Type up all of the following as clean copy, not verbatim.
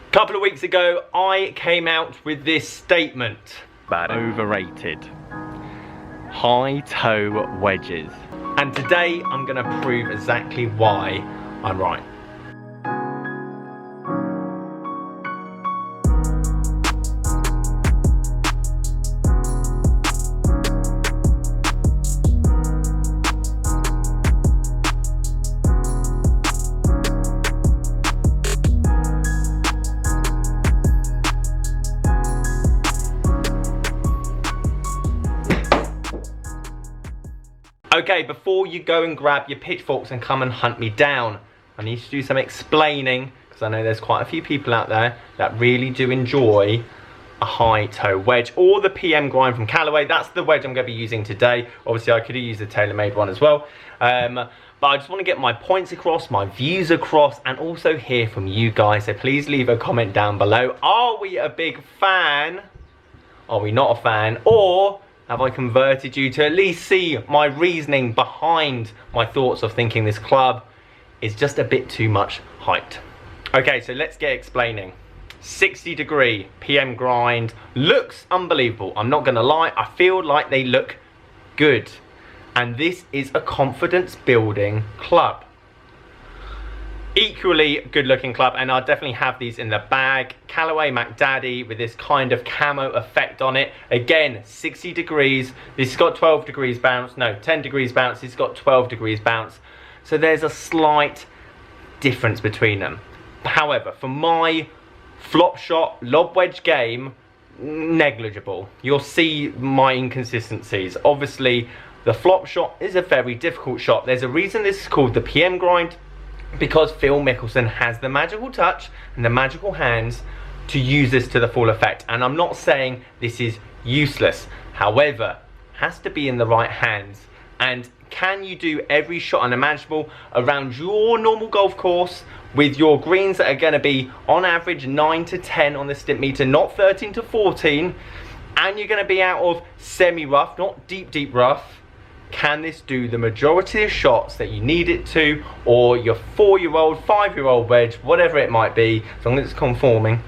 A couple of weeks ago, I came out with this statement. Bad. Overrated. High toe wedges. And today, I'm gonna prove exactly why I'm right. Okay, before you go and grab your pitchforks and come and hunt me down, I need to do some explaining, because I know there's quite a few people out there that really do enjoy a high toe wedge, or the PM Grind from Callaway. That's the wedge I'm going to be using today. Obviously, I could have used a tailor-made one as well. But I just want to get my points across, my views across, and also hear from you guys. So please leave a comment down below. Are we a big fan? Are we not a fan? Or have I converted you to at least see my reasoning behind my thoughts of thinking this club is just a bit too much height? Okay, so let's get explaining. 60-degree PM Grind looks unbelievable. I'm not gonna lie, I feel like they look good. And this is a confidence building club. Equally good looking club, and I definitely have these in the bag. Callaway Mac Daddy with this kind of camo effect on it. Again, 60 degrees. This has got 12 degrees bounce. No, 10 degrees bounce. It's got 12 degrees bounce. So there's a slight difference between them. However, for my flop shot lob wedge game, negligible. You'll see my inconsistencies. Obviously, the flop shot is a very difficult shot. There's a reason this is called the PM Grind, because Phil Mickelson has the magical touch and the magical hands to use this to the full effect. And I'm not saying this is useless. However, has to be in the right hands. And can you do every shot unimaginable around your normal golf course with your greens that are going to be on average 9 to 10 on the stimp meter, not 13 to 14, and you're going to be out of semi-rough, not deep rough? Can this do the majority of shots that you need it to, or your 4-year-old, 5-year-old wedge, whatever it might be, as long as it's conforming?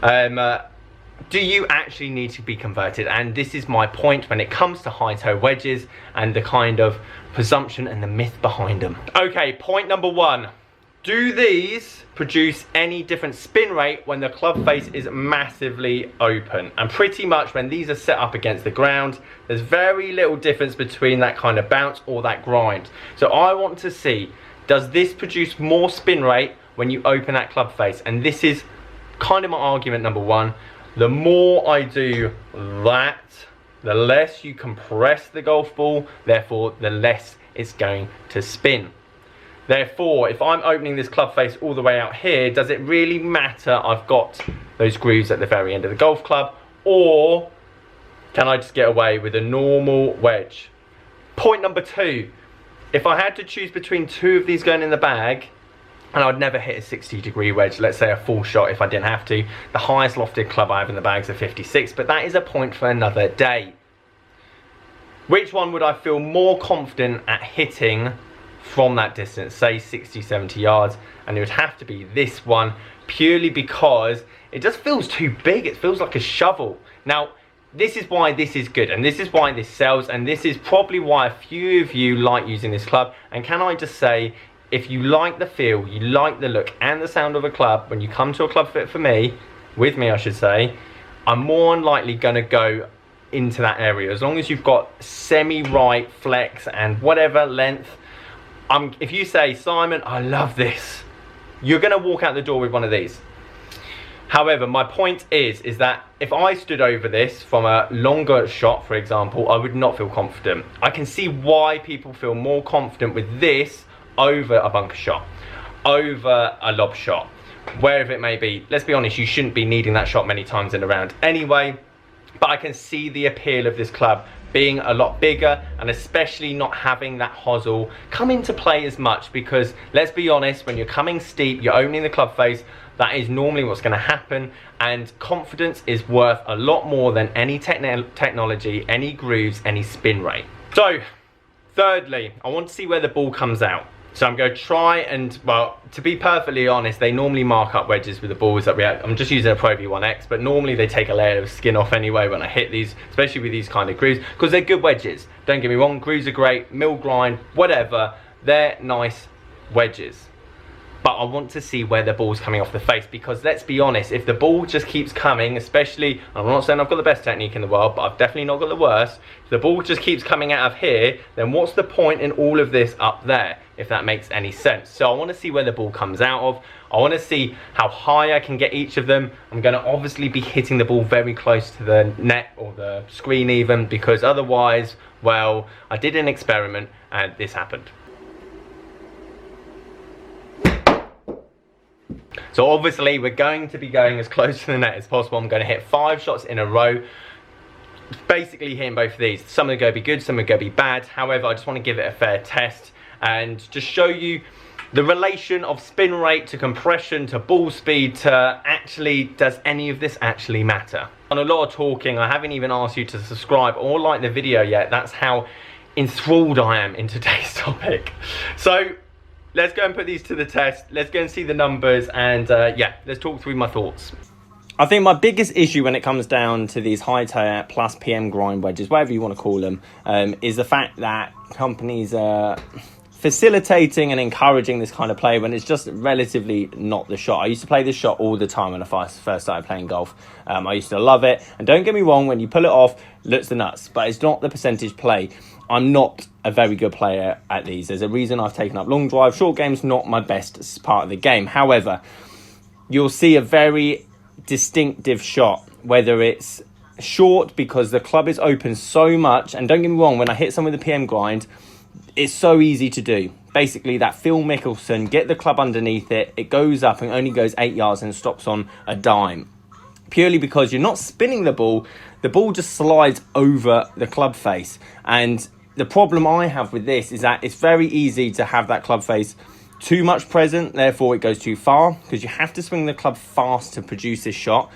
Do you actually need to be converted? And this is my point when it comes to high toe wedges and the kind of presumption and the myth behind them. Okay, point number one. Do these produce any different spin rate when the club face is massively open? And pretty much when these are set up against the ground, there's very little difference between that kind of bounce or that grind. So I want to see, does this produce more spin rate when you open that club face? And this is kind of my argument number one. The more I do that, the less you compress the golf ball, therefore the less it's going to spin. Therefore, if I'm opening this club face all the way out here, does it really matter I've got those grooves at the very end of the golf club? Or can I just get away with a normal wedge? Point number two, if I had to choose between two of these going in the bag, and I'd never hit a 60-degree wedge, let's say a full shot if I didn't have to. The highest lofted club I have in the bag is a 56, but that is a point for another day. Which one would I feel more confident at hitting from that distance, say 60, 70 yards? And it would have to be this one, purely because it just feels too big. It feels like a shovel. Now, this is why this is good, and this is why this sells, and this is probably why a few of you like using this club. And can I just say, if you like the feel, you like the look and the sound of a club, when you come to a club fit for me, with me I should say, I'm more than likely going to go into that area. As long as you've got semi-right flex and whatever length, if you say, Simon, I love this, you're going to walk out the door with one of these. However, my point is that if I stood over this from a longer shot, for example, I would not feel confident. I can see why people feel more confident with this over a bunker shot, over a lob shot, wherever it may be. Let's be honest, you shouldn't be needing that shot many times in a round anyway, but I can see the appeal of this club being a lot bigger, and especially not having that hosel come into play as much, because let's be honest, when you're coming steep, you're opening the club face, that is normally what's going to happen, and confidence is worth a lot more than any technology, any grooves, any spin rate. So thirdly, I want to see where the ball comes out. So I'm going to try and, well, to be perfectly honest, they normally mark up wedges with the balls that we have. I'm just using a Pro V1X, but normally they take a layer of skin off anyway when I hit these, especially with these kind of grooves, because they're good wedges. Don't get me wrong, grooves are great, mill grind, whatever. They're nice wedges. But I want to see where the ball's coming off the face, because let's be honest, if the ball just keeps coming, especially, I'm not saying I've got the best technique in the world, but I've definitely not got the worst. If the ball just keeps coming out of here, then what's the point in all of this up there, if that makes any sense? So I want to see where the ball comes out of. I want to see how high I can get each of them. I'm going to obviously be hitting the ball very close to the net or the screen even, because otherwise, well, I did an experiment and this happened. So obviously we're going to be going as close to the net as possible. I'm going to hit 5 shots in a row, basically hitting both of these. Some are going to be good, some are going to be bad. However, I just want to give it a fair test and just show you the relation of spin rate to compression to ball speed to actually, does any of this actually matter? On a lot of talking, I haven't even asked you to subscribe or like the video yet. That's how enthralled I am in today's topic. So let's go and put these to the test. Let's go and see the numbers and yeah, let's talk through my thoughts. I think my biggest issue when it comes down to these high toe plus PM grind wedges, whatever you want to call them, is the fact that companies are facilitating and encouraging this kind of play when it's just relatively not the shot. I used to play this shot all the time when I first started playing golf. I used to love it, and don't get me wrong, when you pull it off, looks the nuts, but it's not the percentage play. I'm not a very good player at these. There's a reason I've taken up long drive. Short game's not my best part of the game. However, you'll see a very distinctive shot, whether it's short because the club is open so much, and don't get me wrong, when I hit some with the PM grind, it's so easy to do. Basically, that Phil Mickelson, get the club underneath it, it goes up and only goes 8 yards and stops on a dime. Purely because you're not spinning the ball just slides over the club face. And the problem I have with this is that it's very easy to have that club face too much present, therefore it goes too far, because you have to swing the club fast to produce this shot,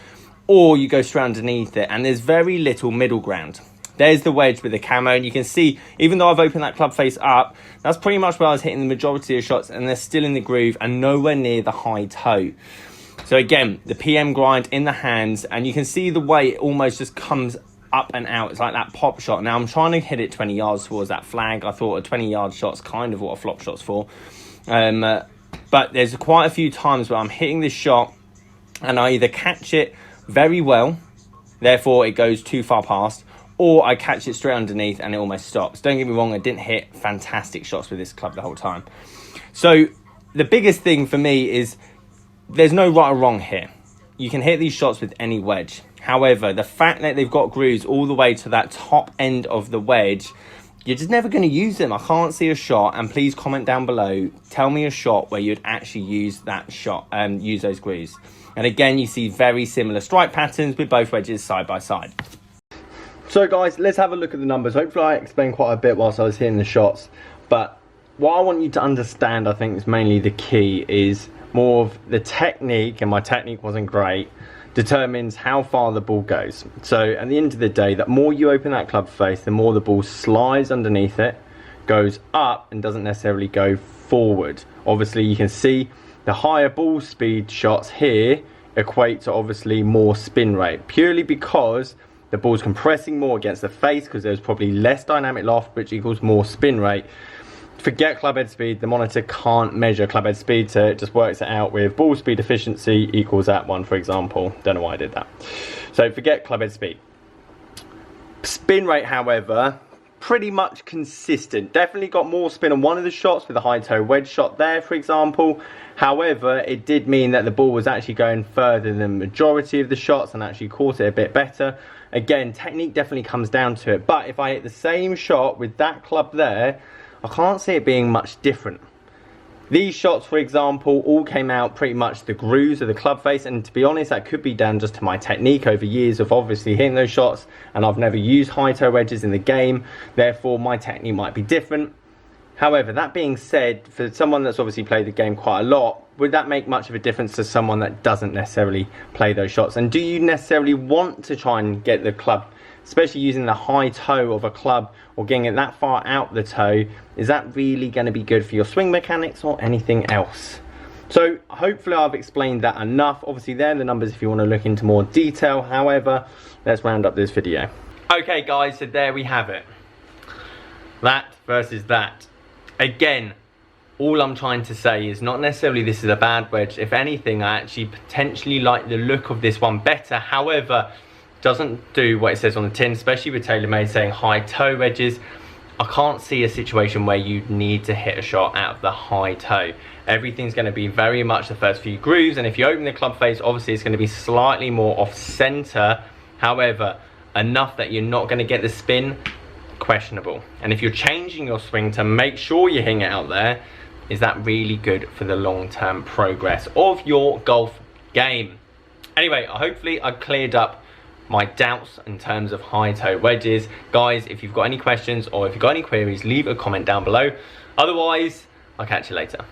or you go straight underneath it, and there's very little middle ground. There's the wedge with the camo, and you can see, even though I've opened that club face up, that's pretty much where I was hitting the majority of shots, and they're still in the groove and nowhere near the high toe. So again, the PM grind in the hands, and you can see the way it almost just comes up and out. It's like that pop shot. Now I'm trying to hit it 20 yards towards that flag. I thought a 20-yard shot's kind of what a flop shot's for. But there's quite a few times where I'm hitting this shot and I either catch it very well, therefore it goes too far past, or I catch it straight underneath and it almost stops. Don't get me wrong, I didn't hit fantastic shots with this club the whole time. So the biggest thing for me is there's no right or wrong here. You can hit these shots with any wedge. However, the fact that they've got grooves all the way to that top end of the wedge, you're just never going to use them. I can't see a shot, and please comment down below. Tell me a shot where you'd actually use that shot and use those grooves. And again, you see very similar strike patterns with both wedges side by side. So guys, let's have a look at the numbers. Hopefully I explained quite a bit whilst I was hitting the shots. But what I want you to understand, I think is mainly the key, is more of the technique, and my technique wasn't great, determines how far the ball goes. So at the end of the day, the more you open that club face, the more the ball slides underneath it, goes up and doesn't necessarily go forward. Obviously you can see the higher ball speed shots here equate to obviously more spin rate, purely because the ball's compressing more against the face because there's probably less dynamic loft, which equals more spin rate. Forget club head speed, the monitor can't measure club head speed, so it just works it out with ball speed efficiency equals that one, for example. Don't know why I did that. So forget club head speed. Spin rate, however, pretty much consistent. Definitely got more spin on one of the shots with a high toe wedge shot there, for example. However, it did mean that the ball was actually going further than the majority of the shots and actually caught it a bit better. Again, technique definitely comes down to it, but if I hit the same shot with that club there, I can't see it being much different. These shots, for example, all came out pretty much the grooves of the club face, and to be honest, that could be down just to my technique over years of obviously hitting those shots, and I've never used high toe wedges in the game, therefore my technique might be different. However, that being said, for someone that's obviously played the game quite a lot, would that make much of a difference to someone that doesn't necessarily play those shots? And do you necessarily want to try and get the club especially using the high toe of a club or getting it that far out the toe, is that really going to be good for your swing mechanics or anything else? So hopefully I've explained that enough. Obviously there are the numbers if you want to look into more detail. However, let's round up this video. Okay guys, so there we have it. That versus that. Again, all I'm trying to say is not necessarily this is a bad wedge. If anything, I actually potentially like the look of this one better. However, doesn't do what it says on the tin, especially with TaylorMade saying high toe wedges. I can't see a situation where you need to hit a shot out of the high toe. Everything's going to be very much the first few grooves, and if you open the club face, obviously it's going to be slightly more off center. However, enough that you're not going to get the spin, questionable. And if you're changing your swing to make sure you're hitting it out there, is that really good for the long-term progress of your golf game? Anyway, hopefully I've cleared up my doubts in terms of high toe wedges. Guys, if you've got any questions or if you've got any queries, leave a comment down below. Otherwise, I'll catch you later.